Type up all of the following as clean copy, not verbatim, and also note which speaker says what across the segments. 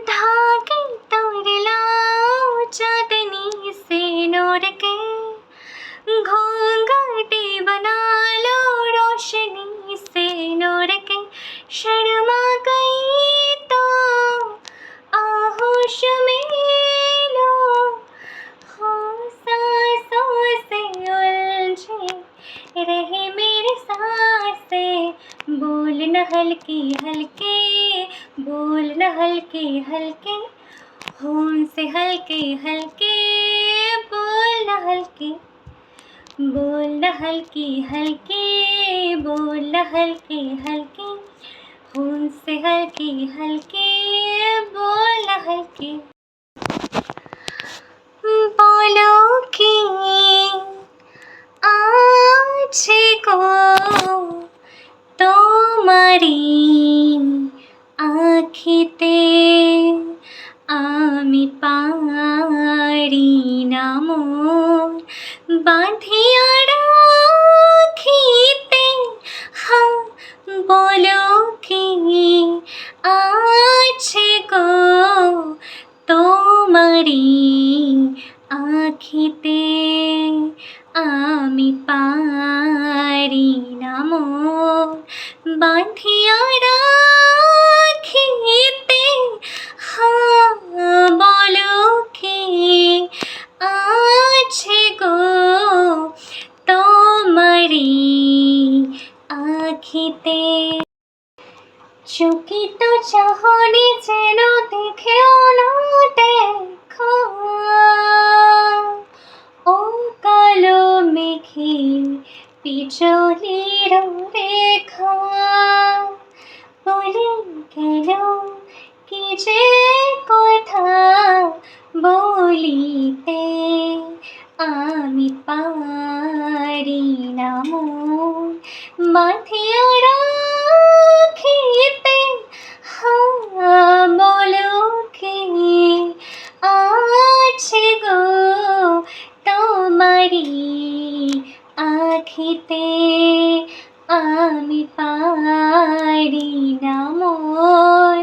Speaker 1: धागे तोड़ लाओ चांदनी से नूर के, घूंघटे बना लो रोशनी से नूर के। शर्मा गई तो आहोश में लो, हो सांसों से उलझे रहे मेरे सांसें। बोल न हल्के हल्के, बोल न हल्के हल्के, होंठ से हल्के हल्के, बोल न हल्के, बोल न हल्के हल्के, बोल न हल्के हल्के, होंठ से हल्के हल्के, बोल न हल्के। बोलो कि आज को তোমারি আঁখিতে আমি পারি না মোর বাঁধিয়া রাখিতে। হ্যাঁ বলো কি আছে গো তোমারি আঁখিতে আমি পারি না মোর বাঁধিয়া রাখিতে। হ্যাঁ বলো কি আছে গো তোমারি আঁখিতে। চকিত চাহনি যেন দেখেও না দেখো, ও কালো মেঘে পিছনের রেখা। বলে গেল কি যে কথা বলিতে আমি পারি না মোর বাঁধিয়া রাখিতে। হ্যাঁ বলো কি আছে গো তোমারি আঁখিতে আমি পারি না মোর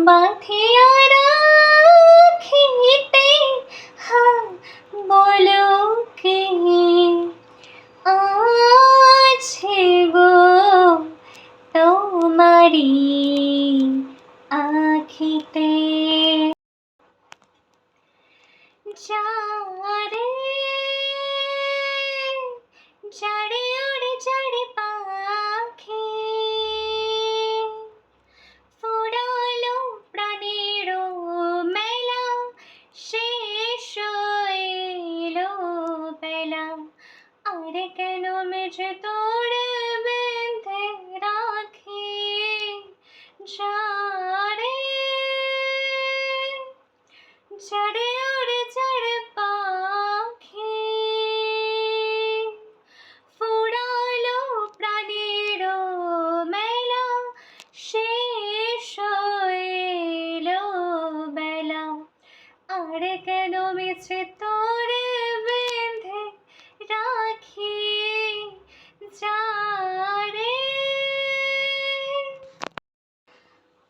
Speaker 1: বাঁধিয়া রাখিতে। হ্যাঁ বলো কি আছে গো তোমারি আঁখিতে। যারে যারে ওরে যারে পাখি, ফুরালো প্রাণের মেলা, শেষ হইলো বেলা। আর কেন মেঝে তোরে বেঁধে রাখি, যারে যারে ওরে যারে পাখি, ফুরালো প্রাণের মেলা, শেষ হইলো বেলা। আর কেন মিছে তোরে বেঁধে রাখি, যারে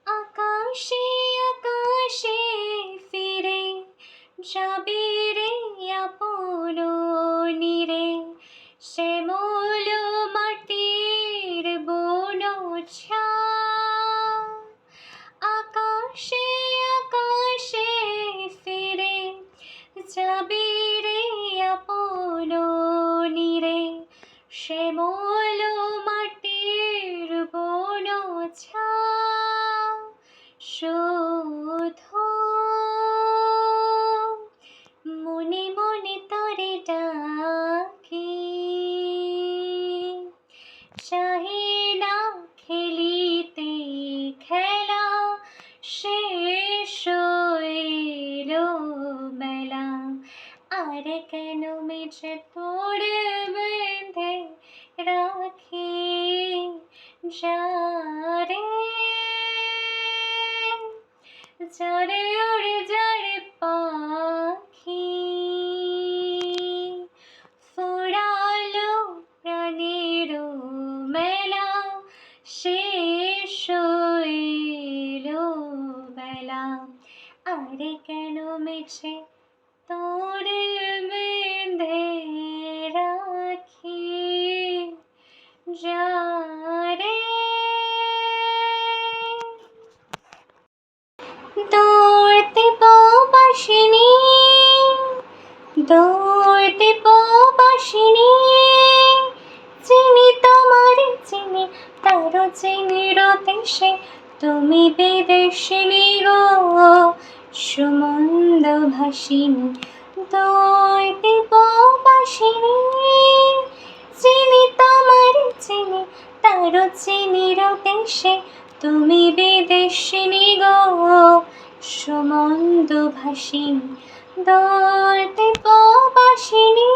Speaker 1: আকাশে আকাশে ফিরে যাবে রে আপন নীরে। শ্যামল মাটির বন ছায়া, আকাশে আকাশে ফিরে যাবে রে আপন নীরে। শ্যামল মাটির বন ছায়া, শুধু মনে মনে তোরে ডাকি। চাহে না খেলিতে খেলা, শেষ হইলো বেলা। আর কেন মেঝে তোরে বেঁধে রাখি, যারে যারে ওরে যারে পাখি, ফুরালো প্রাণের মেলা, শেষ হইলো বেলা। আরে কেন মিছে তোরে বেঁধে রাখি যারে দৌড়তে বাসিনি দৌড়তে বাসিনি চিনি তোমার চিনি তারও চিনির দেশে তুমি বিদেশিনী গো সুমন্দ ভাসিনী দৌড়তে বাসিনি চিনি তোমার চিনি তারও চিনির দেশে তুমি বিদেশিনী গো সুমন্দ ভাসিনী দৌড়তে বাসিনী।